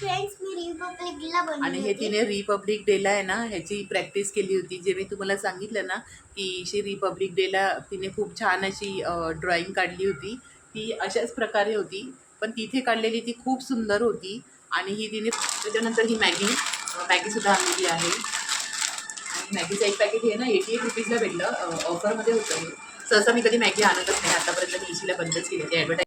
Friends मी रिपब्लिकला आणि बनवली हे होती. तिने रिपब्लिक डेला आहे ना ह्याची प्रॅक्टिस केली होती. जे मी तुम्हाला सांगितलं ना की शी रिपब्लिक डेला तिने खूप छान अशी ड्रॉइंग काढली होती. ती अशाच प्रकारे होती, पण तिथे काढलेली ती खूप सुंदर होती. आणि ही तिने त्याच्यानंतर ही मॅगीसुद्धा आणलेली आहे. आणि मॅगीचं एक पॅकेट हे ना 88 रुपीजला भेटलं, ऑफरमध्ये होतं हे. सहसा मी कधी मॅगी आणतच नाही, आतापर्यंत मी इशीला बंदच केली होती ॲडव्हर्टाईज.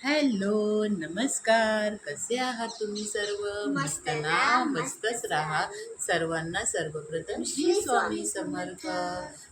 हॅलो, नमस्कार. कसे आहात तुम्ही सर्व? मस्त ना? मस्तच राहा. सर्वांना सर्वप्रथम श्री स्वामी समर्थ.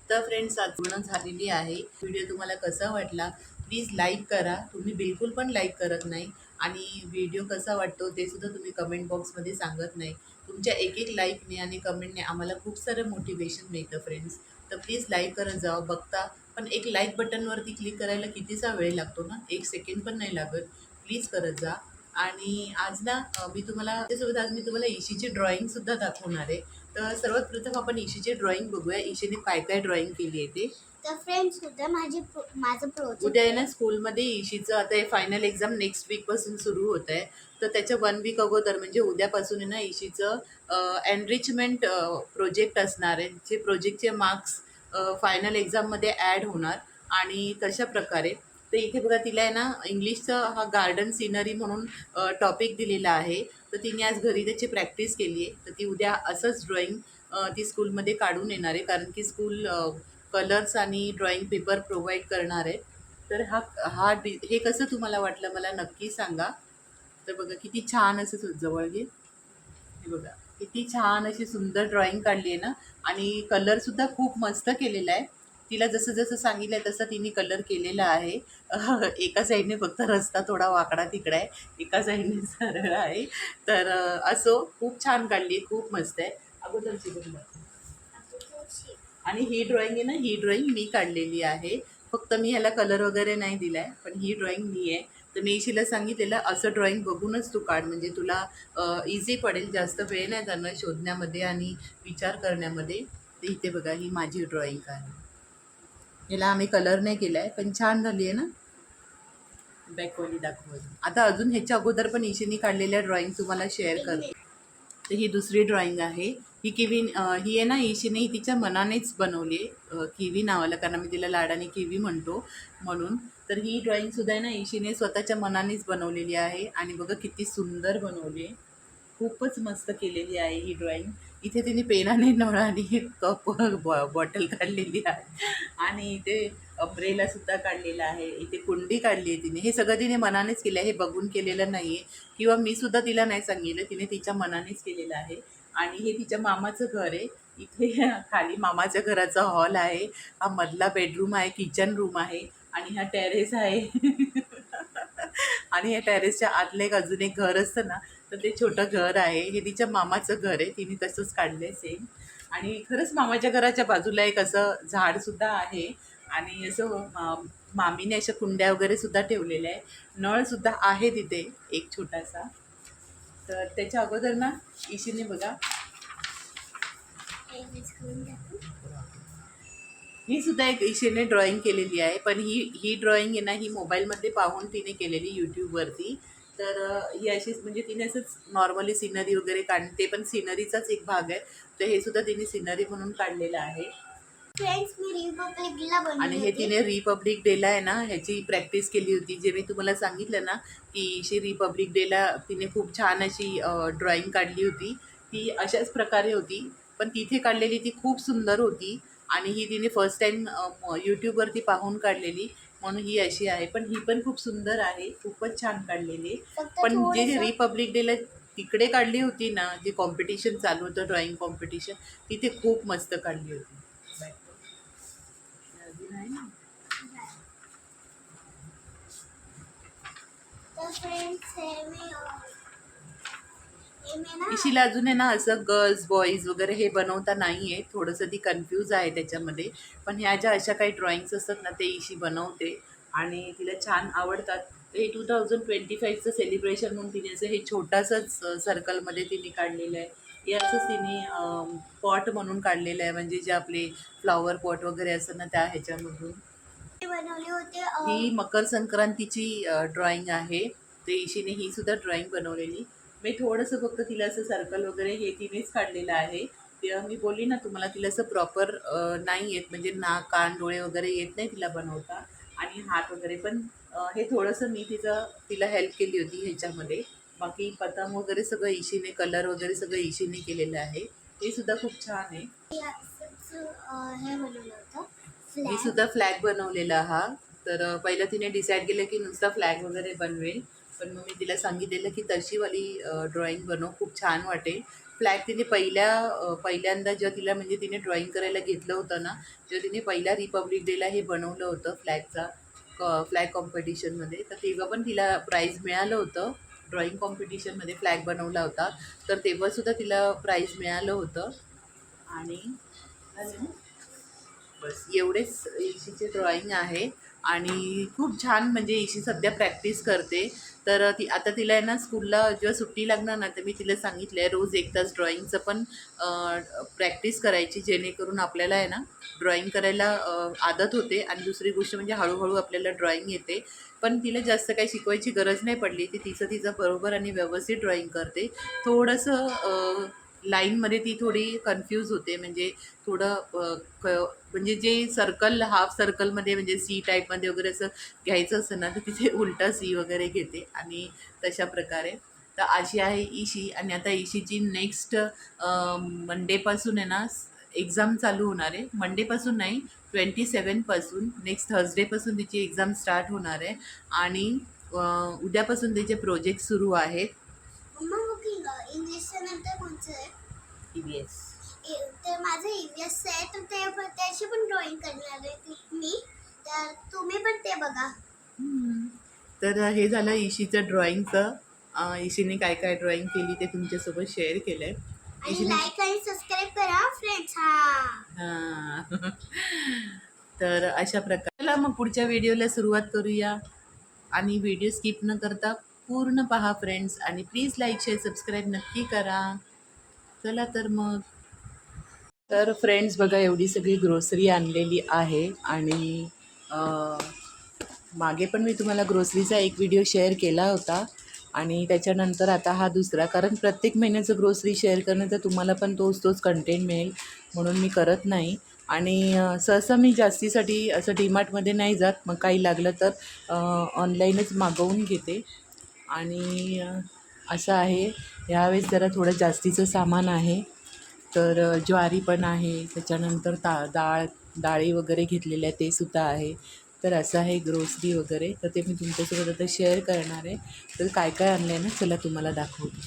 तर फ्रेंड्स, आज पूर्ण झालेली आहे. व्हिडिओ तुम्हाला कसा वाटला प्लीज लाईक करा. तुम्ही बिलकुल पण लाईक करत नाही. आणि व्हिडिओ कसा वाटतो ते सुद्धा तुम्ही कमेंट बॉक्समध्ये सांगत नाही. तुमच्या एक एक लाईकने आणि कमेंटने आम्हाला खूप सारं मोटिवेशन मिळतं फ्रेंड्स. तर प्लीज लाईक करत जावा. बघता पण एक लाईक बटनवरती क्लिक करायला कितीचा वेळ लागतो ना, 1 सेकंड पण नाही लागत. प्लीज करत जा. आणि आज ना मी तुम्हाला त्यासोबत आज मी तुम्हाला इशीची ड्रॉइंगसुद्धा दाखवणार आहे. तर सर्वात प्रथम आपण इशीची ड्रॉइंग बघूया. इशीने काय काय ड्रॉइंग केली आहे ते. तर फ्रेंड्स उद्या माझं प्रोजेक्ट उद्या आहे ना आहे. स्कूलमध्ये इशीचं आता हे फायनल एक्झाम नेक्स्ट वीकपासून सुरू होत आहे. तर त्याच्या 1 वीक अगोदर म्हणजे उद्यापासून आहे ना इशीचं एनरिचमेंट प्रोजेक्ट असणार आहे. जे प्रोजेक्टचे मार्क्स फायनल एक्झाममध्ये ॲड होणार. आणि तशा प्रकारे तर इथे बघा तिला आहे ना इंग्लिशचं हा गार्डन सिनरी म्हणून टॉपिक दिलेला आहे. तर तिने आज घरी त्याची प्रॅक्टिस केली आहे. तर ती उद्या असंच ड्रॉइंग ती स्कूलमध्ये काढून येणार आहे, कारण की स्कूल कलर्स आणि ड्रॉइंग पेपर प्रोव्हाइड करणार आहे. तर हा हा हे कसं तुम्हाला वाटलं मला नक्की सांगा. तर बघा किती छान असं जवळ घे. हे बघा किती छान अशी सुंदर ड्रॉइंग काढली आहे ना. आणि कलरसुद्धा खूप मस्त केलेला आहे. तिला जसं जसं सांगितलं आहे तसं तिने कलर केलेला आहे. एका साईडने फक्त रस्ता थोडा वाकडा तिकडा आहे, एका साईडने सरळ आहे. तर असो, खूप छान काढली, खूप मस्त आहे. अगोदरची बघ. आणि ही ड्रॉइंग आहे ना, ही ड्रॉइंग मी काढलेली आहे. फक्त मी ह्याला कलर वगैरे नाही दिला आहे, पण ही ड्रॉइंग मी आहे. तर मी इशीला सांगितलेलं असं ड्रॉइंग बघूनच तू काढ, म्हणजे तुला इझी पडेल, जास्त वेळ नाही जाणार शोधण्यामध्ये आणि विचार करण्यामध्ये. तर इथे बघा ही माझी ड्रॉइंग आहे. याला आम्ही कलर नाही केला आहे, पण छान झाली आहे ना. बॅकवली दाखवत आता अजून ह्याच्या अगोदर पण इशीने काढलेल्या ड्रॉइंग तुम्हाला शेअर करते. तर ही दुसरी ड्रॉइंग आहे. ही किवी ही आहे ना इशीने ही तिच्या मनानेच बनवली आहे, किवी नावाला, कारण मी तिला लाडाने किवी म्हणतो म्हणून. तर ही ड्रॉइंगसुद्धा आहे ना इशीने स्वतःच्या मनानेच बनवलेली आहे. आणि बघा किती सुंदर बनवली आहे. खूपच मस्त केलेली आहे ही ड्रॉइंग. इथे तिने पेनाने नळ आणि कप बॉटल काढलेली आहे. आणि इथे अम्ब्रेलासुद्धा काढलेला आहे. इथे कुंडी काढली आहे तिने. हे सगळं तिने मनानेच केलं आहे, हे बघून केलेलं नाही आहे किंवा मी सुद्धा तिला नाही सांगितलं. तिने तिच्या मनानेच केलेलं आहे. आणि हे तिच्या मामाचं घर आहे. इथे खाली मामाच्या घराचा हॉल आहे. हा मधला बेडरूम आहे, किचन रूम आहे. आणि हा टेरेस आहे. आणि या टेरेसच्या आतलं एक अजून एक घर असतं ना, तर ते छोटं घर आहे. हे तिच्या मामाचं घर आहे. तिने तसंच काढलं आहे सेम. आणि खरंच मामाच्या घराच्या बाजूला एक असं झाडसुद्धा आहे. आणि असं मामीने अशा कुंड्या वगैरे सुद्धा ठेवलेल्या आहे. नळसुद्धा आहे तिथे एक छोटासा. तर त्याच्या अगोदर ना इशीने बघा ही सुद्धा एक इशीने ड्रॉइंग केलेली आहे. पण ही ड्रॉइंग आहे ना ही मोबाईलमध्ये पाहून तिने केलेली यूट्यूबवरती. तर ही अशीच म्हणजे तिने असंच नॉर्मली सिनरी वगैरे ते पण सिनरीचाच एक भाग आहे. तर हे सुद्धा तिने सिनरी म्हणून काढलेलं आहे. फ्रेंड्स मी रिपब्लिकला आणि बनवली हे होती. तिने रिपब्लिक डेला आहे ना ह्याची प्रॅक्टिस केली होती. जे मी तुम्हाला सांगितलं ना की इशी रिपब्लिक डेला तिने खूप छान अशी ड्रॉइंग काढली होती. ती अशाच प्रकारे होती, पण तिथे काढलेली ती खूप सुंदर होती. आणि ही तिने फर्स्ट टाईम यूट्यूबवरती पाहून काढलेली, म्हणून ही अशी आहे. पण ही पण खूप सुंदर आहे, खूपच छान काढलेली आहे. फक्त पण जे थोडंसं रिपब्लिक डेला तिकडे काढली होती ना, जे कॉम्पिटिशन चालू होतं ड्रॉइंग कॉम्पिटिशन, तिथे खूप मस्त काढली होती. अजून आहे ना. तर फ्रेंड्स हे मी ना इशीला अजून आहे ना असं गर्ल्स बॉईज वगैरे हे बनवता नाही आहे. थोडंसं ती कन्फ्यूज आहे त्याच्यामध्ये. पण ह्या ज्या अशा काही ड्रॉइंग्स असतात ना ते इशी बनवते. आणि तिला छान आवडतात. हे 2025चं सेलिब्रेशन म्हणून तिने असं हे छोटासंच सर्कलमध्ये तिने काढलेलं आहे. हे असं तिने पॉट म्हणून काढलेलं आहे, म्हणजे जे आपले फ्लॉवर पॉट वगैरे असतं ना त्या ह्याच्यामधून. ते बनवले होते ही मकर संक्रांतीची ड्रॉइंग आहे. ते ईशीने ही सुद्धा ड्रॉइंग बनवलेली. मी थोडंसं फक्त तिला असं सर्कल वगैरे हे तिनेच काढलेलं आहे. तेव्हा मी बोलली ना तुम्हाला, तिला असं प्रॉपर नाही येत, म्हणजे नाक कान डोळे वगैरे येत नाही तिला बनवता, आणि हात वगैरे पण हे थोडंसं मी तिला हेल्प केली होती ह्याच्यामध्ये. बाकी पतंग वगैरे सगळं ईशीने, कलर वगैरे सगळं ईशीने केलेलं आहे. ते सुद्धा खूप छान आहे. हे बनवलं होतं मी फ्लॅग. सुद्धा फ्लॅग बनवलेला हा. तर पहिलं तिने डिसाईड केलं की नुसता फ्लॅग वगैरे बनवेल, पण मग मी तिला सांगितलेलं की तशीवाली ड्रॉइंग बनव, खूप छान वाटेल. फ्लॅग तिने पहिल्यांदा जेव्हा तिला म्हणजे तिने ड्रॉइंग करायला घेतलं होतं ना, तेव्हा तिने पहिल्या रिपब्लिक डेला हे बनवलं होतं फ्लॅग कॉम्पिटिशनमध्ये. तर तेव्हा पण तिला प्राईज मिळालं होतं. ड्रॉइंग कॉम्पिटिशनमध्ये फ्लॅग बनवला होता, तर तेव्हासुद्धा तिला प्राईज मिळालं होतं. आणि बस एवढेच ईशीचे ड्रॉइंग आहे. आणि खूप छान, म्हणजे ईशी सध्या प्रॅक्टिस करते. तर आता तिला आहे ना स्कूलला जेव्हा सुट्टी लागणार ना, तर मी तिला सांगितलं आहे रोज 1 तास ड्रॉइंगचं पण प्रॅक्टिस करायची, जेणेकरून आपल्याला आहे ना ड्रॉइंग करायला आदत होते, आणि दुसरी गोष्ट म्हणजे हळूहळू आपल्याला ड्रॉइंग येते. पण तिला जास्त काही शिकवायची गरज नाही पडली. ती तिचं बरोबर आणि व्यवस्थित ड्रॉइंग करते. थोडंसं लाईनमध्ये ती थोडी कन्फ्यूज होते, म्हणजे थोडं म्हणजे जे सर्कल हाफ सर्कलमध्ये म्हणजे सी टाईपमध्ये वगैरे असं घ्यायचं असतं ना, तर तिथे उलटा सी वगैरे घेते, आणि तशा प्रकारे. तर अशी आहे ईशी. आणि आता ईशीची नेक्स्ट मंडेपासून आहे ना एक्झाम चालू होणार आहे. मंडेपासून नाही, 27पासून नेक्स्ट थर्सडेपासून तिची एक्झाम स्टार्ट होणार आहे. आणि उद्यापासून तिचे प्रोजेक्ट सुरू आहेत. मम्मा कुकिंग इंग्लिशचं नंतर कोणचं आहे? EVS. ते माझं EVS आहे, तर त्याची पण ड्रॉइंग करणार आहे मी. तर तुम्ही पण ते बघा. तर हे झालं ईशीचं ड्रॉइंगचं. ईशीने काय काय ड्रॉइंग केली ते तुमच्यासोबत शेअर केलं आहे. आणि लाईक आणि सबस्क्राईब करा फ्रेंड्स. हा. हां. तर अशा प्रकारे चला मग पुढच्या व्हिडिओला सुरुवात करूया. आणि व्हिडिओ स्किप न करता पूर्ण पहा फ्रेंड्स, आणि प्लीज लाईक शेअर सबस्क्राईब नक्की करा. चला तर मग. तर फ्रेंड्स बघा, एवढी सगळी ग्रोसरी आणलेली आहे. आणि मागे पण मी तुम्हाला ग्रोसरीचा एक व्हिडिओ शेअर केला होता, आणि त्याच्यानंतर आता हा दुसरा. कारण प्रत्येक महिन्याचं ग्रोसरी शेअर करणं तर तुम्हाला पण तोच कंटेंट मिळेल, म्हणून मी करत नाही. आणि सहसा मी जास्तीसाठी असं डीमार्टमध्ये नाही जात. मग काही लागलं तर ऑनलाईनच मागवून घेते. आणि असं आहे, ह्यावेळेस जरा थोडं जास्तीचं सामान आहे. तर ज्वारी पण आहे, त्याच्यानंतर डाळी वगैरे घेतलेल्या ते सुद्धा आहे. तर असं आहे ग्रोसरी वगैरे. तर ते मी तुमच्यासोबत आता शेअर करणार आहे. तर काय काय आणलं आहे ना, चला तुम्हाला दाखवते.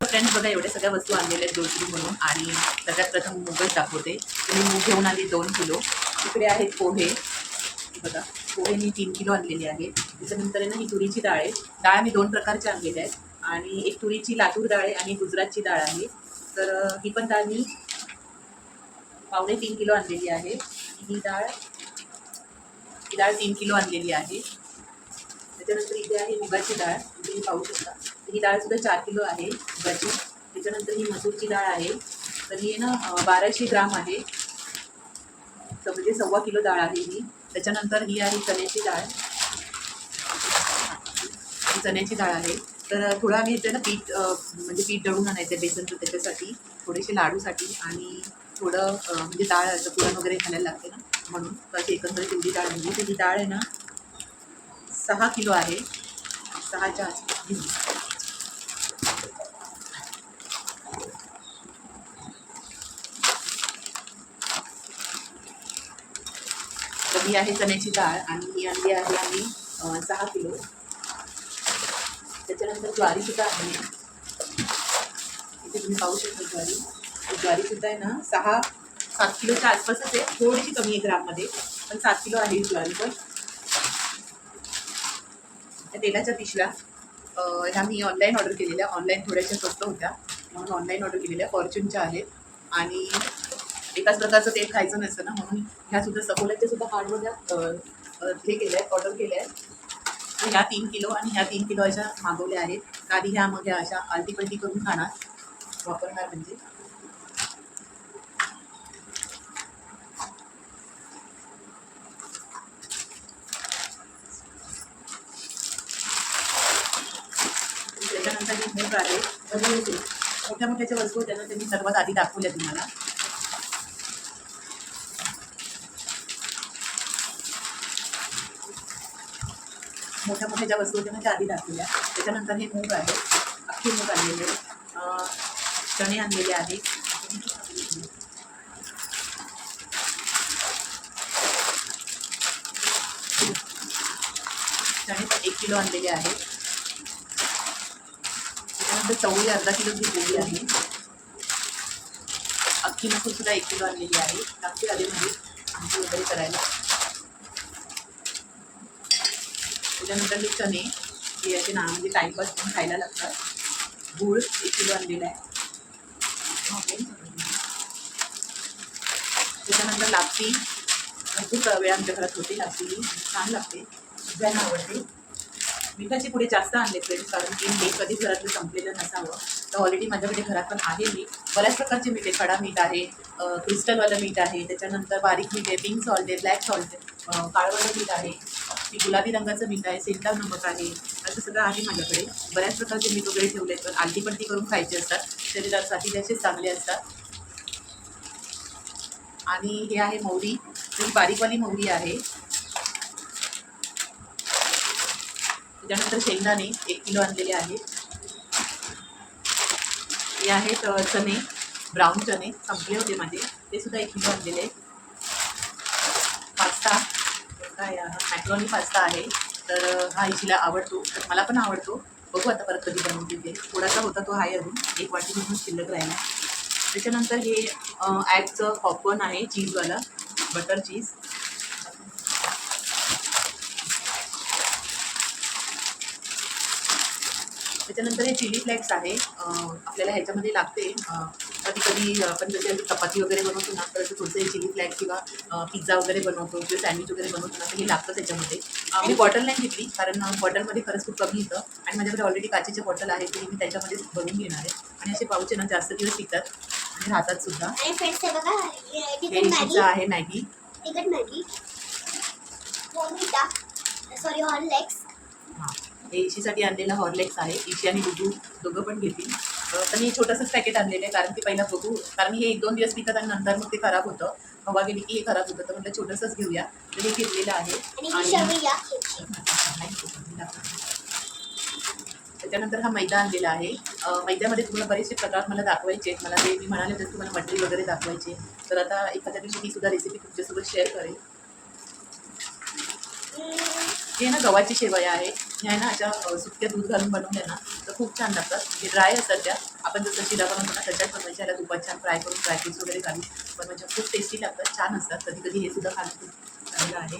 फ्रेंड्स बघा, एवढ्या सगळ्या वस्तू आणलेल्या आहेत ग्रोसरी म्हणून. आणि सगळ्यात प्रथम मूगच दाखवते. मी मूग घेऊन आली 2 किलो. इकडे आहेत पोहे. बघा, पोहे मी 3 किलो आणलेले आहेत. त्याच्यानंतर आहे ना ही तुरीची डाळ आहे. डाळ मी 2 प्रकारच्या आणलेल्या आहेत. आणि एक तुरीची लातूर डाळ आहे, आणि गुजरातची डाळ आहे. तर ही पण डाळ मी 2.25 किलो आणलेली आहे. ही डाळ 3 किलो आणलेली आहे. त्याच्यानंतर इथे आहे मुगाची डाळ, तुम्ही पाहू शकता. ही डाळसुद्धा 4 किलो आहे मुगाची. त्याच्यानंतर ही मसूरची डाळ आहे. तर ही ना 1200 ग्राम आहे. तर म्हणजे 1.25 किलो डाळ आहे ही. त्याच्यानंतर ही आहे चण्याची डाळ. ही चण्याची डाळ आहे. तर थोडं आम्ही इथे ना म्हणजे पीठ दळून आणायचं आहे बेसनचं, त्याच्यासाठी थोडेसे लाडूसाठी. आणि थोडं म्हणजे डाळ असं पुरण वगैरे घालायला लागते ना, म्हणून. तर एकंदरीत एवढी डाळ म्हणजे ती डाळ आहे ना 6 किलो आहे. 6च्या आसपास. तर ही आहे चण्याची डाळ, आणि ही आणली आहे आम्ही 6 किलो. त्याच्यानंतर ज्वारीसुद्धा आहे. इथे तुम्ही पाहू शकता ज्वारीसुद्धा आहे ना 6-7 किलोच्या आसपासच आहे. थोडीशी कमी आहे ग्राममध्ये, पण 7 किलो आहे ज्वारी पण. त्या तेलाच्या पिशव्या ह्या मी ऑनलाईन ऑर्डर केलेल्या. ऑनलाईन थोड्याशा स्वस्त होत्या, म्हणून ऑनलाईन ऑर्डर केलेल्या. फॉर्च्यूनच्या आहेत. आणि एकाच प्रकारचं तेल खायचं नसतं ना, म्हणून ह्यासुद्धा सफोल्याच्या सुद्धा हार्डवरच्या हे केल्या आहेत, ऑर्डर केल्या आहेत. तर ह्या 3 किलो आणि ह्या 3 किलो अशा मागवल्या आहेत. आधी ह्या मग ह्या अशा आलटीपलटी करून खाणार. वापरणार म्हणजे त्याच्यानंतर ही मूग आहे. मोठ्या मोठ्याच्या वस्तू त्यांना त्यांनी सर्वात आधी दाखवल्या तुम्हाला. मोठ्या मोठ्या ज्या वस्तू होत्या ना त्या आधी दाखवल्या. त्याच्यानंतर हे मूग आहे, अख्खे मूग आणलेले, चणे आणलेले आहे. चणे पण 1 किलो आणलेले आहे. त्याच्यानंतर चवळी अर्धा किलो घेतलेली आहे. अख्खी मसूर सुद्धा 1 किलो आणलेली आहे. लागते आधीमध्ये आमची वगैरे करायला. त्याच्यानंतर हे चणे हे असे म्हणजे टाईमपास म्हणून खायला लागतात. गूळ 1 किलो आणलेला आहे. त्याच्यानंतर लापसी भरपूर वेळा आमच्या घरात होते. लापसी छान लागते, सगळ्यांना आवडते. मिठाचे पुढे जास्त आणले फ्रेंड्स, कारण की हे कधीच घरातलं संपलेलं नसावं. तर ऑलरेडी माझ्याकडे घरात पण आहे. मी बऱ्याच प्रकारचे मीठ आहे. खडा मीठ आहे, क्रिस्टलवालं मीठ आहे, त्याच्यानंतर बारीक मीठ आहे, पिंक सॉल्ट आहे, ब्लॅक सॉल्ट आहे, काळवलं मीठ आहे, गुलाबी रंगाचं मीठ आहे, सेंटा नमक आहे, असं सगळं आहे माझ्याकडे. बऱ्याच प्रकारचे मीठ वगैरे ठेवले आहेत. पण आलटी पलटी करून खायचे असतात, शरीरासाठी त्याचे चांगले असतात. आणि हे आहे मोहरी, ही बारीकवाली मोहरी आहे. त्याच्यानंतर शेंगदाणे 1 किलो आणलेले आहेत. हे आहेत चणे, ब्राऊन चणे संपले होते माझे, ते सुद्धा 1 किलो आणलेले. पास्ता काय मॅक्रोनी पास्ता आहे. तर हा इशीला आवडतो, तर मला पण आवडतो. बघू आता परत कधी बनवते ते. थोडासा होता तो आहे अजून, 1 वाटी म्हणून शिल्लक राहिला. त्याच्यानंतर हे ॲगचं पॉपकॉर्न आहे, चीजवाला, बटर चीज. त्याच्यानंतर हे चिली फ्लेक्स आहे. आपल्याला ह्याच्यामध्ये लागते. कधी कधी आपण जसे चपाती वगैरे बनवतो ना, तर थोडंसं चिली फ्लेक्स किंवा पिझ्झा वगैरे बनवतो किंवा सँडविच वगैरे बनवतो ना, तर हे लागतं त्याच्यामध्ये. मी बॉटल नाही घेतली, कारण बॉटलमध्ये खरंच खूप कमी येतं. आणि माझ्याकडे ऑलरेडी काचेचे बॉटल आहे, तरी मी त्याच्यामध्ये बनवून घेणार आहे. आणि असे पाऊच ना जास्त दिवस टिकतात आणि राहतात सुद्धा. आणि फ्रेंड्स हे बघा, हे इशीचं आहे मॅगी. तिखट मॅगी, सॉरी हॉर्लिक्स. हां, हे इशीसाठी आणलेलं हॉर्लिक्स आहे. इशी आणि डुगू दोघं पण घेतील. तर मी छोटंसंच पॅकेट आणलेलं आहे, कारण की पहिला बघू, कारण हे 1-2 दिवस टिकत आणि नंतर मग ते खराब होतं. हवा गेली की हे खराब होतं, तर म्हटलं छोटंसंच घेऊया. तर हे घेतलेलं आहे. त्याच्यानंतर हा मैदा आणलेला आहे. मैद्यामध्ये तुम्हाला बरेचसे प्रकार मला दाखवायचे आहेत. मला ते मी म्हणाले तर तुम्हाला मटेरियल वगैरे दाखवायचे. तर आता एखाद्या दिवशी ही सुद्धा रेसिपी तुमच्यासोबत शेअर करेल. हे ना गव्हाची शेवया आहे. ह्या ना अशा सुक्या दूध घालून बनवल्या ना तर खूप छान लागतात. हे ड्राय असतात त्या, आपण जसं शिरा बनवतो ना तशाच बनवायच्या. ह्याला तुपात छान फ्राय करून ड्रायफ्रूट्स वगैरे घालून बनवायच्या. खूप टेस्टी लागतात, छान असतात. कधी कधी हे सुद्धा खाणं खूप चांगलं आहे.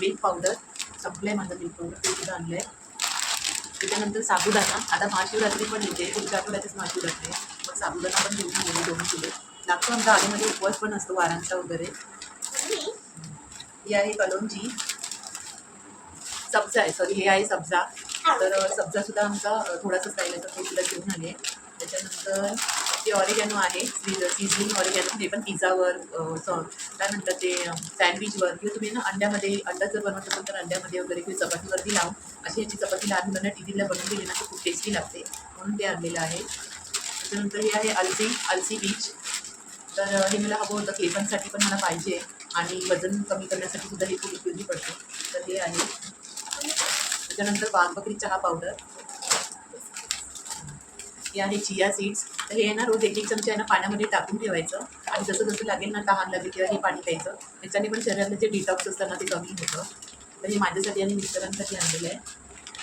मिल्क पावडर संपलं आहे माझं, मिल्क पावडर ते सुद्धा आणलं आहे. त्याच्यानंतर साबुदाणा, आता महाशिवरात्री पण येते, पुढच्या आठवड्यातच महाशिवरात्री आहे. मग साबुदाणा पण घेऊन आलेली 2 किलो लागतो. आमच्या आधीमध्ये उपवास पण असतो वारांचा वगैरे. ही आहे कलोंजी. सब्जा आहे, सॉरी हे आहे सब्जा. तर सब्जा सुद्धा आमचा थोडासाच राहिला, तर ते सुद्धा घेऊन आले. त्याच्यानंतर ते ऑरिगॅनो आहे, सिझलिंग ऑरिगॅनो. हे पण पिझ्झावर, त्यानंतर ते सँडविचवर किंवा तुम्ही ना अंड्यामध्ये, अंडा जर बनवत असेल तर अंड्यामध्ये वगैरे किंवा चपातीवरती लावून अशी याची चपाती लहान मुलांना टिफिनला बनवून दिली ना तर खूप टेस्टी लागते, म्हणून ते आणलेलं आहे. त्याच्यानंतर हे आहे अलसी बीच. तर हे मला हवं होतं, केसांसाठी पण मला पाहिजे आणि वजन कमी करण्यासाठी सुद्धा हे खूप उपयोगी पडते. तर हे आहे. त्याच्यानंतर वाघबकरी चहा पावडर. हे आहे चिया सीड्स. तर हे ना रोज 1-1 चमचे आहे ना पाण्यामध्ये टाकून ठेवायचं आणि जसं जसं लागेल ना, तहान लागेल किंवा हे पाणी प्यायचं. त्याच्याने पण शरीरातले जे डिटॉक्स असतात ना ते कमी होतं. तर हे माझ्यासाठी आणि मिस्टरांसाठी आणलेलं आहे.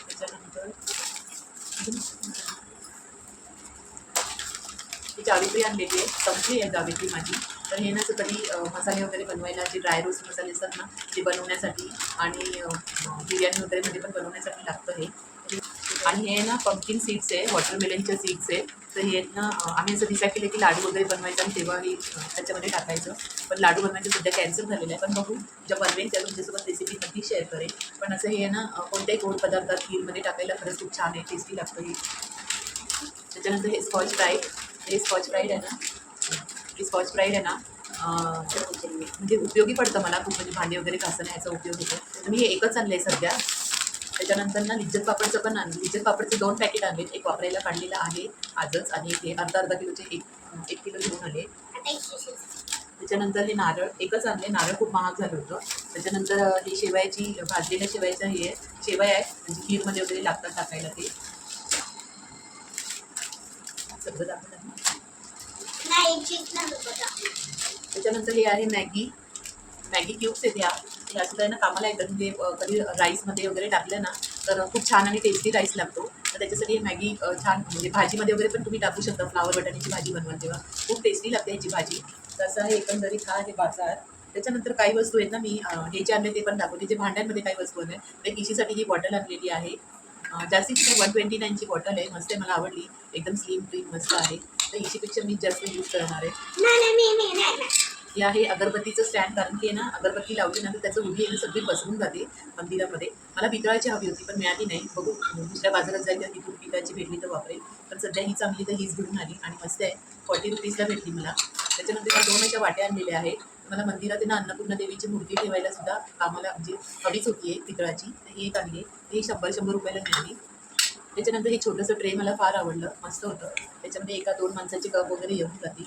त्याच्यानंतर ही जावित्री आणलेली आहे, संपली आहे जावित्री माझी. तर हे ना कधी मसाले वगैरे बनवायला, जे ड्राय रोस्ट मसाले असतात ना ते बनवण्यासाठी आणि बिर्याणी वगैरेमध्ये पण बनवण्यासाठी लागतं हे. आणि हे ना पंपकिन सीड्स आहे, वॉटरमेलनच्या सीड्स आहे. तर हे ना आम्ही असं डिसाईड केलं की लाडू वगैरे बनवायचं आणि तेव्हा हे त्याच्यामध्ये टाकायचं. पण लाडू बनवायचं सध्या कॅन्सल झालेलं आहे. पण बघू, जेव्हा बनवेन त्या तुमच्यासोबत रेसिपी नक्की शेअर करेन. पण असं हे ना कोणत्याही गोड पदार्थात खीरमध्ये टाकायला खरंच खूप छान आहे, टेस्टी लागतं हे. त्याच्यानंतर हे स्कॉच ब्राईट. हे स्कॉच ब्राईट आहे ना, हे स्कॉच ब्राईट आहे ना, म्हणजे उपयोगी पडतं मला खूप, म्हणजे भांडी वगैरे घासणं याचा उपयोग होतो. तर मी हे एकच आणलं आहे सध्या. त्याच्यानंतर ना लिज्जत पापडचं पण आणलं. लिज्जत पापडचे 2 पॅकेट आणलेत. एक वापरायला काढलेलं आहे आजच आणि हे अर्धा किलोचे एक किलो घेऊन आले. आता एक शिशी. त्याच्यानंतर हे नारळ एकच आणले. नारळ खूप महाग झालं होतं. त्याच्यानंतर ही शेवयाची भाजलेल्या शेवयाचं हे आहे, शेवया आहे, म्हणजे खीरमध्ये वगैरे लागतात टाकायला ते. सगळं दाखवलं ना. नाही चीज नाही बघा. त्याच्यानंतर हे आहे मॅगी क्यूब्स आहेत ह्या सुद्धा आहे ना कामाला येतात. म्हणजे कधी राईसमध्ये वगैरे टाकलं ना तर खूप छान आणि टेस्टी राईस लागतो. तर त्याच्यासाठी हे मॅगी छान, म्हणजे भाजीमध्ये वगैरे पण तुम्ही टाकू शकता. फ्लावर बटाट्याची भाजी बनवाल तेव्हा खूप टेस्टी लागते ह्याची भाजी. तसं आहे एकंदरीत हा आहे बाजार. त्याच्यानंतर काही वस्तू आहेत ना, मी हे जे आणले ते पण दाखवते. जे भांड्यांमध्ये काही वस्तू आहेत तर इशीसाठी ही बॉटल आणलेली आहे. जास्तीची 129ची बॉटल आहे. मस्त आहे, मला आवडली. एकदम स्लिम क्लीन मस्त आहे. तर इशीपेक्षा मी जास्त यूज करणार आहे. नाही नाही. हे आहे अगरबत्तीचं स्टँड. कारण की आहे ना अगरबत्ती लावली ना तर त्याचं उभी आहे ना सगळी पसरून जाते मंदिरामध्ये. मला पितळाची हवी होती पण मिळाली नाही. बघू दुसऱ्या बाजारात जाईल तर तिथून पितळाची भेटली तर वापरेल. पण सध्या ही चांगली तर हीच घेऊन आली आणि मस्त आहे. 40 रुपीजला भेटली मला. त्याच्यानंतर या 2 अशा वाट्या आणलेल्या आहेत. मला मंदिरात आहे ना अन्नपूर्णा देवीची मूर्ती ठेवायला सुद्धा कामाला म्हणजे हवीच होती आहे पितळाची. तर ही एक आणली. ती 100 रुपयाला मिळाली. त्याच्यानंतर हे छोटंसं ट्रे मला फार आवडलं, मस्त होतं. त्याच्यामध्ये 1-2 माणसाची कप वगैरे येऊन जातील.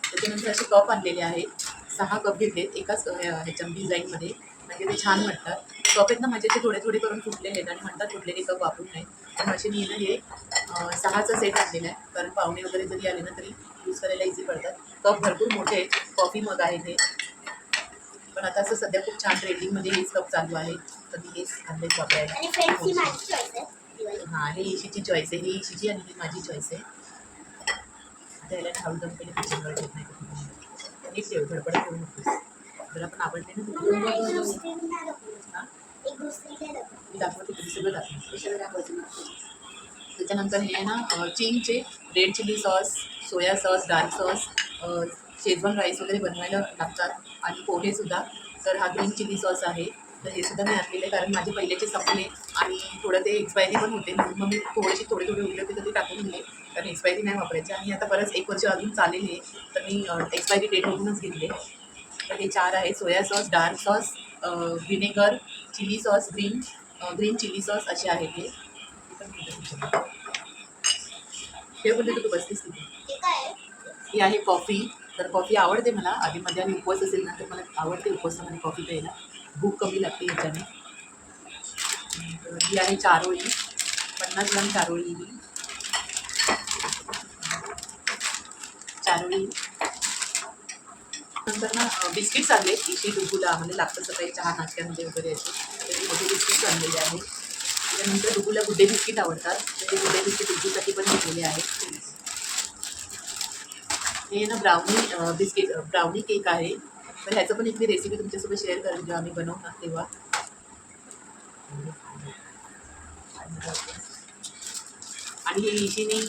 त्याच्यानंतर असे कप आणलेले आहेत. 6 कप घेतलेत एकाच ह्याच्या डिझाईनमध्ये, म्हणजे ते छान वाटतात. कप आहेत ना माझे ते थोडे थोडे करून फुटलेले आहेत आणि म्हणतात फुटलेले कप वापरू नये. पण असे मी ना हे 6चा सेट आणलेला आहे. कारण पाहुणे वगैरे जरी आले ना तरी यूज करायला इझी पडतात. कप भरपूर मोठे आहेत. कॉफी मग आहे ते. पण आता असं सध्या खूप छान ट्रेंडिंगमध्ये हेच कप चालू आहे. तर मी हेच आणलेच वापरायला. आणि फ्रेंड्स ही माझी चॉईस आहे दिवाळी. हां, हे इशीची चॉईस आहे. ही इशीची आणि ही माझी चॉईस आहे. त्याला ना हळू दमपणे किचनवर ठेवत नाही. नीट ठेव, धडपड ठेवू नकोस. जर आपण आवडले ना मम्मा एक दुसरी नाही दाखवली. हां, एक दुसरी नाही दाखवली. मी दाखवते तुम्ही सगळं दाखवते. कशाला दाखवायचं? त्याच्यानंतर हे आहे ना चिंगचे red chilli sauce, soya sauce, dark sauce, Schezwan rice वगैरे बनवायला लागतात आणि पोहेसुद्धा. तर हा ग्रीन चिली सॉस आहे. तर हे सुद्धा मी आणलेलं आहे कारण माझे पहिल्याचे संपले आणि थोडं ते एक्सपायरी पण होते. म्हणून मग मी थोडे उरले होते तर ते टाकून दिले. कारण एक्सपायरी नाही वापरायचे आणि आता बरंच 1 वर्ष अजून चालेल हे. तर मी एक्सपायरी डेट बघूनच घेतले. तर हे 4 आहे. Soya sauce, dark sauce, vinegar, chilli sauce, green chilli sauce असे आहेत हे. हे बोलले तर तू बसलीस तिथे. हे काय आहे? ही आहे कॉफी. तर कॉफी आवडते मला. आधीमध्ये आणि उपवास असेल ना तर मला आवडते उपवासामध्ये कॉफी प्यायला. भूक कमी लागते ह्याच्याने. तर ही आहे चारोळी. 50 ग्राम चारोळी ही. चारोळी. नंतर ना बिस्किट्स आणले. इशी डुबूला आम्हाला लागतं सकाळी चहा नाश्त्यामध्ये वगैरे असे. तर मोठे बिस्किट्स आणलेले आहेत. त्याच्यानंतर डुबूला गुड्डे बिस्किट आवडतात. तर ते गुड्डे बिस्किट डुबूसाठी पण घेतलेले आहेत. हे ना ब्राउनी केक आहे. तर ह्याचं पण एक मी रेसिपी तुमच्यासोबत शेअर करेन जेव्हा आम्ही बनवणार तेव्हा. आणि ही इशीने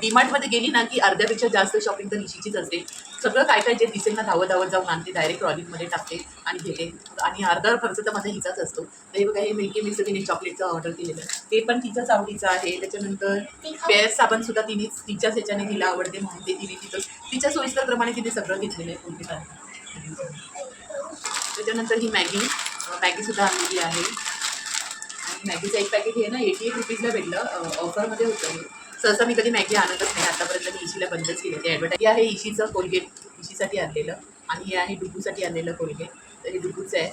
डीमार्टमध्ये गेली ना की अर्ध्यापेक्षा जास्त शॉपिंग तर इशीचीच असते. सगळं काय काय जे दिसेल ना धावत जाऊन आणते, डायरेक्ट ट्रॉलीमध्ये टाकते आणि घेते. आणि अर्धा खर्च तर माझा हिचाच असतो. तर हे बघा, हे मिल्की मिस्ट तिने चॉकलेटचं ऑर्डर केलेलं ते पण तिच्याच आवडीचं आहे. त्याच्यानंतर पेअर साबण सुद्धा तिच्याच ह्याच्याने तिला आवडते म्हणून ते तिच्या सोयीस्करप्रमाणे तिने सगळं घेतलेलं आहे कोणते काय. त्याच्यानंतर ही मॅगीसुद्धा आणलेली आहे. आणि मॅगीचं एक पॅकेट हे ना 88 रुपीजला भेटलं. ऑफरमध्ये होतं हे. सहसा मी कधी मॅगी आणतच नाही. आतापर्यंत मी इशीला बंदच केली ते ॲडव्हर्टाईज. आहे इशीचं कोलगेट, इशीसाठी आणलेलं. आणि हे आहे डुबूसाठी आणलेलं कोलगेट. तर हे डुबूचं आहे.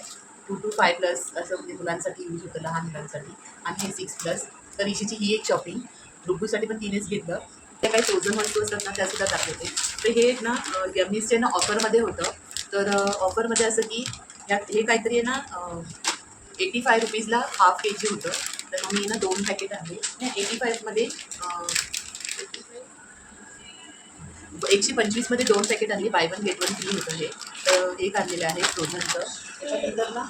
2 to 5+ असं म्हणजे मुलांसाठी यूज होतं, लहान मुलांसाठी. आणि हे 6+. तर इशीची ही एक शॉपिंग. डुबूसाठी पण तिनेच घेतलं. त्या काही फ्रोझन वस्तू असतात ना त्यासुद्धा दाखवते. तर हे ना यम्मीजचे ना ऑफरमध्ये होतं. तर ऑफरमध्ये असं की हे काहीतरी आहे ना 85 रुपीजला हाफ के जी होतं. तर मग मी ना 2 पॅकेट आणले. 85मध्ये 125 मध्ये 2 पॅकेट आणली. बाय 1 गेट 1 फ्री होतं हे. तर एक आणलेलं आहे फ्रोझनचं. त्याच्यानंतर ना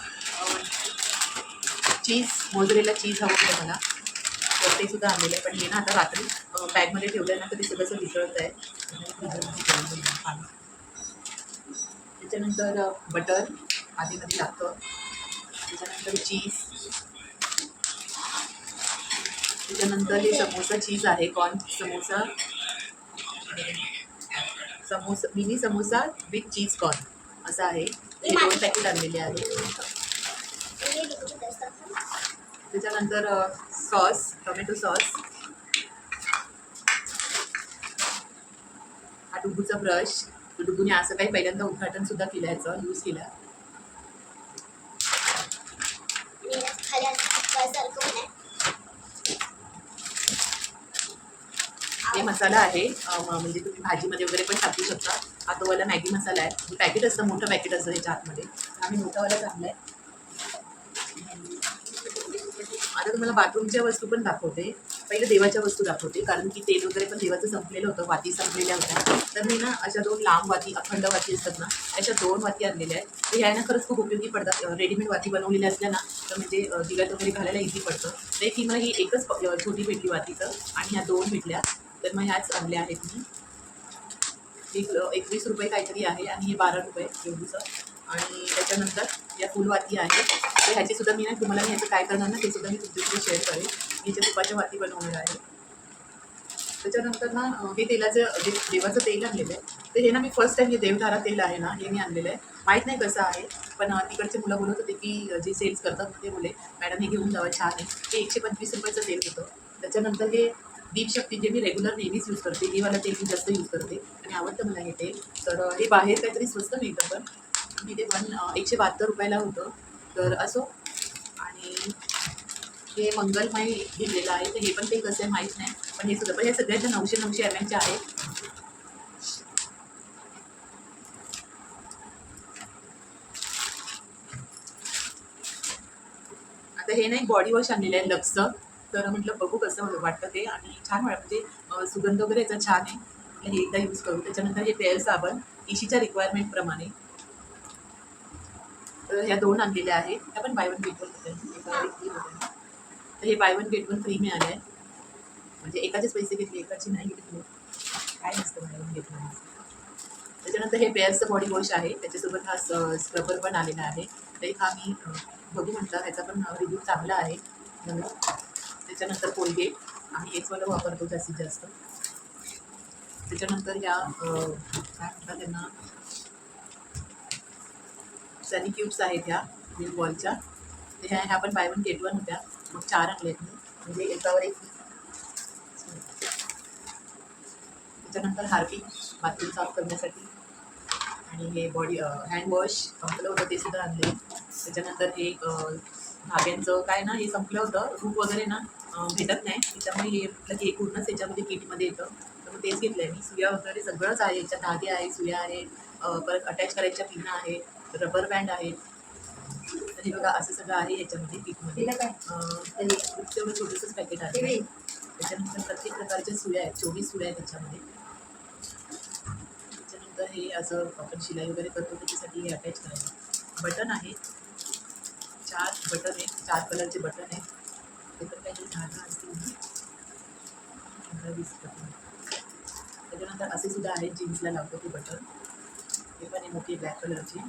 मोझरेला चीज हवं होतं मला. तर ते सुद्धा आणलेलं आहे. पण हे ना आता रात्री बॅगमध्ये ठेवलं ना तर ते सगळं वितळत आहे. त्याच्यानंतर बटर आधीमध्ये लागतं. त्याच्यानंतर चीज, त्याच्यानंतर हे समोसा चीज आहे, corn samosa, samosa mini samosa with cheese corn असं आहे. हे 2 पॅकेट आणलेले आहे. त्याच्यानंतर सॉस, टोमॅटो सॉस, हा डुगूचा ब्रश. डुगूने असं काही पहिल्यांदा उद्घाटन सुद्धा केलं, याचं यूज केला. हे मसाला आहे, म्हणजे तुम्ही भाजीमध्ये वगैरे पण टाकू शकता. हा तो वाला मॅगी मसाला आहे. पॅकेट असतं, मोठं पॅकेट असतं त्याच्या आतमध्ये. आम्ही मोठावाला आणला आहे. आता तुम्हाला बाथरूमच्या वस्तू पण दाखवते. पहिले देवाच्या वस्तू दाखवते, कारण की तेल वगैरे पण देवाचं संपलेलं होतं, वाती संपलेल्या होत्या. तर मी ना अशा 2 लांब वाती, अखंड वाती असतात ना, अशा 2 वाती आणलेल्या आहेत. तर ह्या ना खरंच खूप उपयोगी पडतात. रेडीमेड वाती बनवलेल्या असल्या ना, तर म्हणजे दिव्यात वगैरे घालायला इझी पडतं. तर ही मला ही एकच छोटी भेटली वातीचं, आणि ह्या 2 भेटल्या. तर मग ह्याच आणल्या आहेत मी. 21 रुपये काहीतरी आहे, आणि हे 12 रुपये एवढीचं. आणि त्याच्यानंतर या फुलवाती आहेत. तर ह्याची सुद्धा मी ना तुम्हाला ह्याचं काय करणार ना, ते सुद्धा मी तुमच्याकडे शेअर करेन. ह्याच्या तुपाच्या वाती बनवणार आहे. त्याच्यानंतर ना हे तेलाचं जे देवाचं तेल आणलेलं आहे, तर हे ना मी फर्स्ट टाईम हे देवधारा तेल आहे ना, हे मी आणलेलं आहे. माहीत नाही कसं आहे, पण तिकडचे मुलं बोलत होते की जे सेल्स करतात ते बोले मॅडम हे घेऊन जावं, छान आहे. हे 125 रुपयाचं तेल होतं. त्याच्यानंतर हे दीपशक्ती, जे मी रेग्युलर नेहमीच यूज करते, हे वाला तेल मी जास्त यूज करते आणि आवडतं मला हे तेल. तर हे बाहेर काहीतरी स्वस्त मिळतं, पण तिथे 172 रुपयाला होतं. तर असो. आणि हे मंगलमय घेतलेलं आहे, तर हे पण ते कसं आहे माहीत नाही, पण हे सुद्धा, पण हे सगळ्यांच्या 900 ml आहेत. आता हे नाही बॉडी वॉश आणलेलं आहे लक्सचं. तर म्हटलं बघू कसं वाटतं ते, आणि छान म्हणजे सुगंध वगैरे याचा छान आहे. हे एकदा यूज करू. त्याच्यानंतर हे तेल साबण इशीच्या रिक्वायरमेंटप्रमाणे. तर ह्या 2 आणलेल्या आहेत. त्या पण बाय 1 गेट 1 होत्या. तर हे बाय 1 गेट 1 फ्री मिळालं आहे. म्हणजे एकाचेच पैसे घेतले, एकाचे नाही घेतले. काय नसतं बाय 1 गेट 1. त्याच्यानंतर हे पेअर्सचं बॉडी वॉश आहे. त्याच्यासोबत हा स्क्रबर पण आलेला आहे. तर हा मी बघू म्हटलं, ह्याचा पण रिव्ह्यू चांगला आहे म्हणून. त्याच्यानंतर कोलगेट, आम्ही हेच वाला वापरतो जास्तीत जास्त. त्याच्यानंतर ह्या काय म्हणतात त्यांना, सनी क्यूब्स आहेत ह्या मिल्क बॉलच्या. तर ह्या पण बाय 1 गेट 1 होत्या. मग 4 आणले आहेत मी, म्हणजे एकावर एक. त्याच्यानंतर हार्पिक बाथरूम साफ करण्यासाठी, आणि हे बॉडी हँडवॉश संपलं होतं, ते सुद्धा आणले. त्याच्यानंतर हे धाग्यांचं काय ना, हे संपलं होतं, रूप वगैरे ना भेटत नाही, त्याच्यामुळे हे म्हटलं की हे पूर्णच त्याच्यामध्ये किटमध्ये येतं. तर मग तेच घेतलं आहे मी. सुया वगैरे सगळंच आहे याच्यात. धागे आहे, सुया आहे, परत अटॅच करायच्या पिना आहे, रबर बँड आहे. तर हे बघा असं सगळं आहे याच्यामध्ये किटमध्ये. तेवढं छोटंसंच पॅकेट आहे. त्याच्यानंतर प्रत्येक प्रकारच्या सुया आहेत, 24 सुया आहेत त्याच्यामध्ये. त्याच्यानंतर हे असं आपण शिलाई वगैरे करतो त्याच्यासाठी हे अटॅच करायचं बटन आहे. 4 बटन आहेत, 4 कलरचे बटन आहेत. ते पण काही धागा असतील 15-20 बटन. त्याच्यानंतर असे सुद्धा आहेत, जीन्सला लावतो ते बटन. ते पण आहे मोठी ब्लॅक कलरची.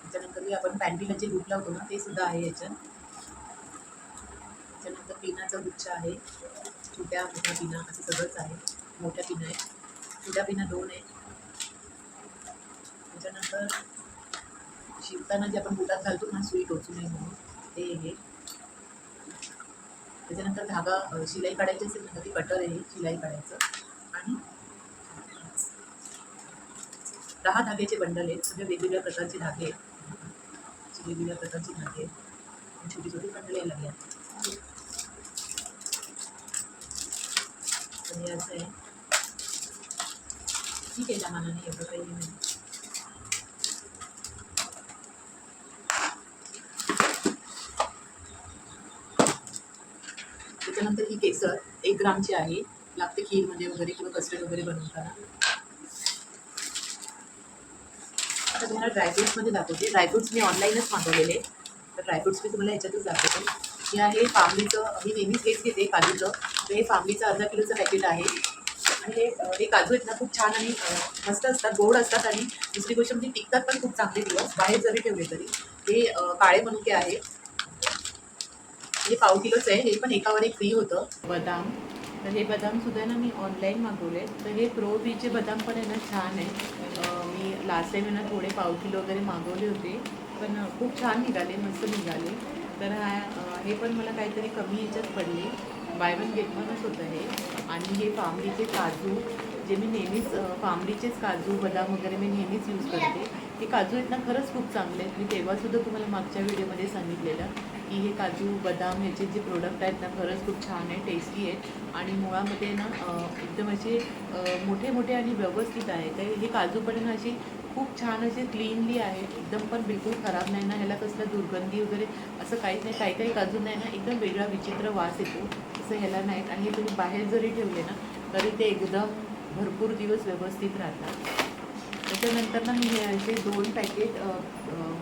त्याच्यानंतर हे आपण पॅन्टीला जे लूप लावतो ना, ते सुद्धा आहे याच्यात. त्याच्यानंतर पिनाचा गुच्छ आहे, छोट्या मोठ्या पिना असं सगळंच आहे. मोठ्या पिना आहेत, छोट्या पिना 2 आहेत. त्याच्यानंतर शिवताना जे आपण बुटात घालतो ना, सुई टोचू नये म्हणून, ते आहे. त्याच्यानंतर धागा शिलाई काढायची असेल ना, ती कटर आहे शिलाई काढायचं. आणि 10 धाग्याचे बंडल आहेत, सगळे वेगवेगळ्या प्रकारचे धागे आहेत. वेगवेगळ्या प्रकारचे धागे आहेत, छोटी छोटी बंडल यायला लागली. तर हे असं आहे. ठीक आहे, त्या मानाने एवढं काही नाही. त्याच्यानंतर ही केसर 1 ग्रामची आहे, लागते खीरमध्ये वगैरे किंवा कस्टर्ड वगैरे बनवताना. आता तुम्हाला ड्रायफ्रुट्समध्ये दाखवते. ड्रायफ्रुट्स मी ऑनलाईनच मागवलेले, तर ड्रायफ्रुट्स मी तुम्हाला ह्याच्यातच दाखवते. हे आहे फार्मलीचं, मी नेहमीच हेच घेते काजूचं. तर हे फार्मलीचं अर्धा किलोचं पॅकेट आहे. आणि हे काजू आहेत ना, खूप छान आणि मस्त असतात, गोड असतात, आणि दुसरी गोष्ट म्हणजे टिकतात पण खूप चांगले दिवस, बाहेर जरी ठेवले तरी. हे काळे मनुके आहेत. हे पाव किलोचं आहे, हे पण एकावर एक फ्री होतं. बदाम, तर हे बदाम सुद्धा ना मी ऑनलाईन मागवले. तर हे प्रो बीचे बदाम पण आहे ना छान आहे. मी लास्ट टाईम ना थोडे पाव किलो वगैरे मागवले होते, पण खूप छान निघाले, मस्त निघाले. तर हे पण मला काहीतरी कमी याच्यात पडले, बाय वन गेट वनच होतं हे. आणि हे फार्मलीचे काजू, जे मी नेहमीच फार्मलीचेच काजू बदाम वगैरे मी नेहमीच यूज करते. हे काजू आहेत ना खरंच खूप चांगले आहेत. मी तेव्हासुद्धा तुम्हाला मागच्या व्हिडिओमध्ये सांगितलेलं की हे काजू बदाम ह्याचे जे प्रोडक्ट आहेत ना खरंच खूप छान आहे, टेस्टी आहेत आणि मुळामध्ये ना एकदम असे मोठे मोठे आणि व्यवस्थित आहे. तर हे काजू पण ना अशी खूप छान असे क्लीनली आहे, एकदम पण बिलकुल खराब नाही ना, ह्याला कसलं दुर्गंधी वगैरे असं काहीच नाही. काही काही काजू नाही ना एकदम वेगळा विचित्र वास येतो, तसं ह्याला नाहीत. आणि हे तुम्ही बाहेर जरी ठेवले ना तरी ते एकदम भरपूर दिवस व्यवस्थित राहतात. त्याच्यानंतर ना मी हे असे 2 पॅकेट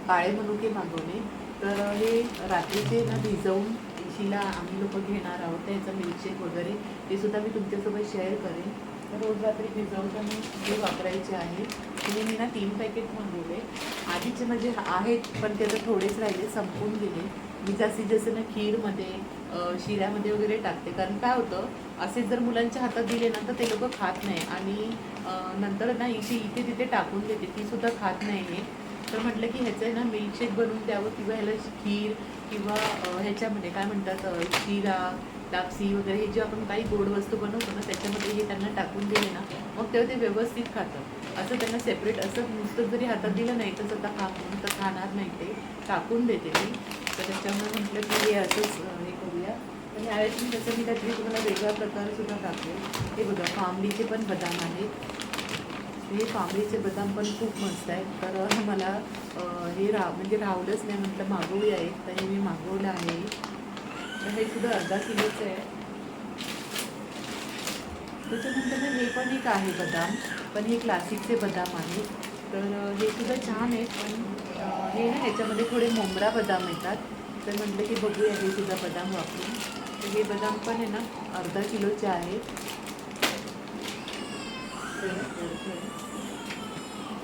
काळे मनुके मागवले. तर हे रात्रीचे ना भिजवून इशीला आम्ही लोक घेणार आहोत, त्याचं मिल्कशेक वगैरे ते सुद्धा मी तुमच्यासोबत शेअर करेन. तर रोज रात्री भिजवताना हे वापरायचे आहे. तुम्ही मी ना 3 पॅकेट मागवले. आधीचे म्हणजे आहेत पण त्याचं थोडेच राहिले, संपून गेले. मी जास्तीत जास्त ना खीरमध्ये शिऱ्यामध्ये वगैरे टाकते, कारण काय होतं असे जर मुलांच्या हातात दिले ना तर ते लोक खात नाही आणि नंतर ना इथे तिथे टाकून देते, ती सुद्धा खात नाही आहे. तर म्हटलं की ह्याचं आहे ना मिल्कशेक बनवून द्यावं किंवा ह्याला खीर किंवा ह्याच्यामध्ये काय म्हणतात शिरा लापसी वगैरे हे जे आपण काही गोड वस्तू बनवतो ना त्याच्यामध्ये हे त्यांना टाकून दिले ना मग तेव्हा ते व्यवस्थित खातात. असं त्यांना सेपरेट असं नुसतं जरी हातात दिलं नाही तर स्वतः खा म्हणून तर खाणार नाही, ते टाकून देते मी. तर त्याच्यामुळे म्हटलं की हे असंच हे करूया. तर ह्यावेळेस मी तसं मी काहीतरी तुम्हाला वेगळा प्रकारसुद्धा दाखवेल. हे बघा फार्मलीचे पण बदाम आहेत. हे फार्मलीचे बदाम पण खूप मस्त आहेत. तर मला हे म्हणजे राहवलंच नाही, म्हटलं मागवूया एक, तर हे मी मागवलं आहे. तर हे सुद्धा अर्धा किलोचं आहे. त्याच्यानंतर हे पण एक आहे बदाम, पण हे क्लासिकचे बदाम आहेत. तर हे सुद्धा छान आहेत, पण हे ना ह्याच्यामध्ये थोडे मोमरा बदाम येतात. तर म्हटलं की बघूया हे सुद्धा बदाम वापरून. तर हे बदाम पण आहे ना अर्धा किलोचे आहेत.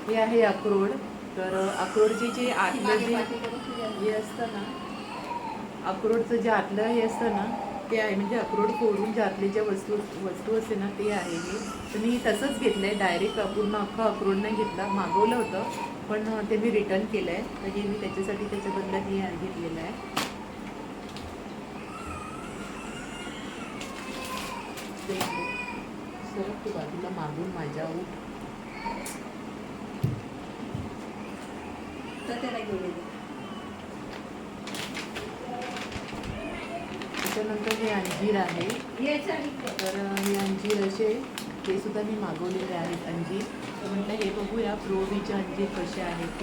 हे आहे अक्रोड. तर अक्रोडचे जे आतलं जे हे असतं ना, अक्रोडचं जे आतलं हे असतं ना ते आहे, म्हणजे अक्रोड फोडून जे आतले ज्या वस्तू असते ना ते आहे हे. तर मी तसंच घेतलं आहे, डायरेक्ट पूर्ण अख्खा अक्रोड नाही घेतला. मागवलं होतं पण ते मी रिटर्न केलं आहे. तर हे मी त्याच्यासाठी त्याच्या बदल्यात हे घेतलेलं आहे. सर तू बाजूला मागून माझ्या त्याच्यानंतर हे अंजीर आहे. तर हे अंजीर असे ते सुद्धा मी मागवलेले आहेत अंजीर. तर म्हटलं हे बघूया प्रो बीचे अंजीर कसे आहेत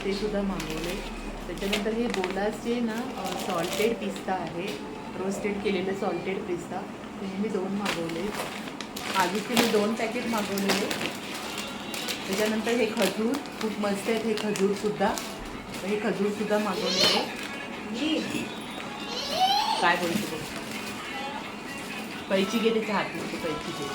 ते सुद्धा मागवले. त्याच्यानंतर हे बोलासचे ना सॉल्टेड पिस्ता आहे, रोस्टेड केलेलं सॉल्टेड पिस्ता. हे मी 2 मागवले. आधीचे मी 2 पॅकेट मागवलेले. त्याच्यानंतर हे खजूर खूप मस्त आहेत, हे खजूरसुद्धा. हे खजूरसुद्धा मागवलेले. काय बोलतो कैची घे त्याच्या हातमध्ये, कैची घे.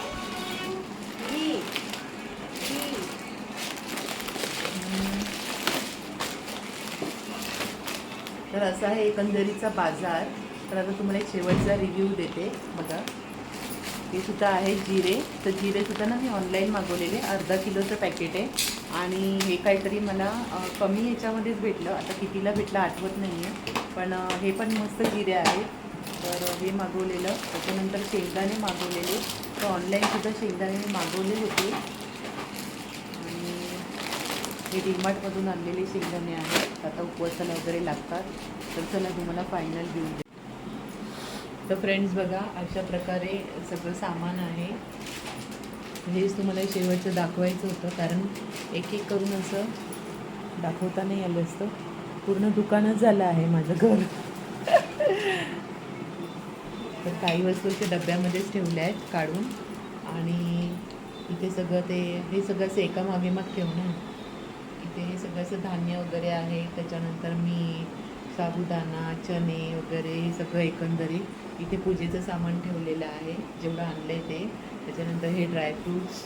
तर असा आहे एकंदरीचा बाजार. तर आता तुम्हाला एक शेवटचा रिव्ह्यू देते बघा. हे सुद्धा आहे जिरे. तर जिरेसुद्धा ना मी ऑनलाईन मागवलेले, अर्धा किलोचं पॅकेट आहे. आणि हे काहीतरी मला कमी ह्याच्यामध्येच भेटलं, आता कितीला भेटलं आठवत नाही आहे. पण हे पण मस्त जिरे आहेत. तर हे मागवलेलं. त्याच्यानंतर शेंगदाणे मागवलेले. तर ऑनलाईनसुद्धा शेंगदाणे मागवले होते आणि हे डीमार्टमधून आणलेले शेंगदाणे आहेत, आता उपवासाला वगैरे लागतात. तर चला तुम्हाला फायनल घेऊन दे. तर फ्रेंड्स बघा अशा प्रकारे सगळं सामान आहे. हेच तुम्हाला शेवटचं दाखवायचं होतं, कारण एक एक करून असं दाखवता नाही आलं असतं. पूर्ण दुकानच झालं आहे माझं घर. तर काही वस्तू अशा डब्यामध्येच ठेवल्या आहेत काढून. आणि इथे सगळं हे सगळं असं एकामागे मग ठेवणं. इथे हे सगळं असं धान्य वगैरे आहे. त्याच्यानंतर मीठ, साबुदाणा, चणे वगैरे हे सगळं एकंदरीत इथे पूजेचं सामान ठेवलेलं आहे, जेवढं आणलं आहे ते. त्याच्यानंतर हे ड्रायफ्रूट्स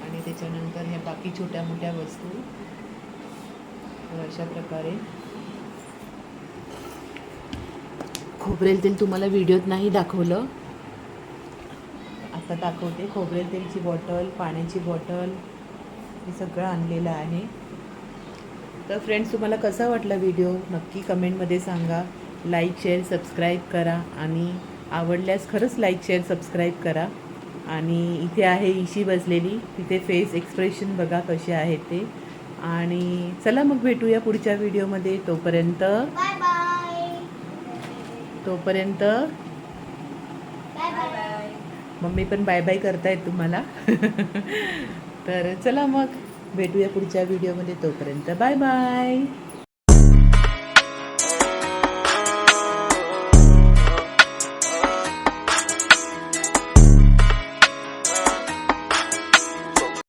आणि त्याच्यानंतर ह्या बाकी छोट्या मोठ्या वस्तू. तर अशा प्रकारे खोबरेल तेल तुम्हाला व्हिडिओत नाही दाखवलं, आता दाखवते. खोबरेल तेलची बॉटल, पाण्याची बॉटल, हे सगळं आणलेलं आहे. तर फ्रेंड्स, तुम्हाला कसा वाटला व्हिडिओ नक्की कमेंटमध्ये सांगा. लाईक, शेअर, सबस्क्राईब करा आणि आवडल्यास खरंच लाईक, शेअर, सबस्क्राईब करा. आणि इथे आहे इशी बसलेली, तिथे फेस एक्सप्रेशन बघा कसे आहेत ते. आणि चला मग भेटूया पुढच्या व्हिडिओमध्ये. तोपर्यंत बाय बाय. तोपर्यंत बाय बाय. मम्मी पण बाय बाय करतायत तुम्हाला. तर चला मग भेटूया पुढच्या व्हिडिओमध्ये. तोपर्यंत बाय बाय.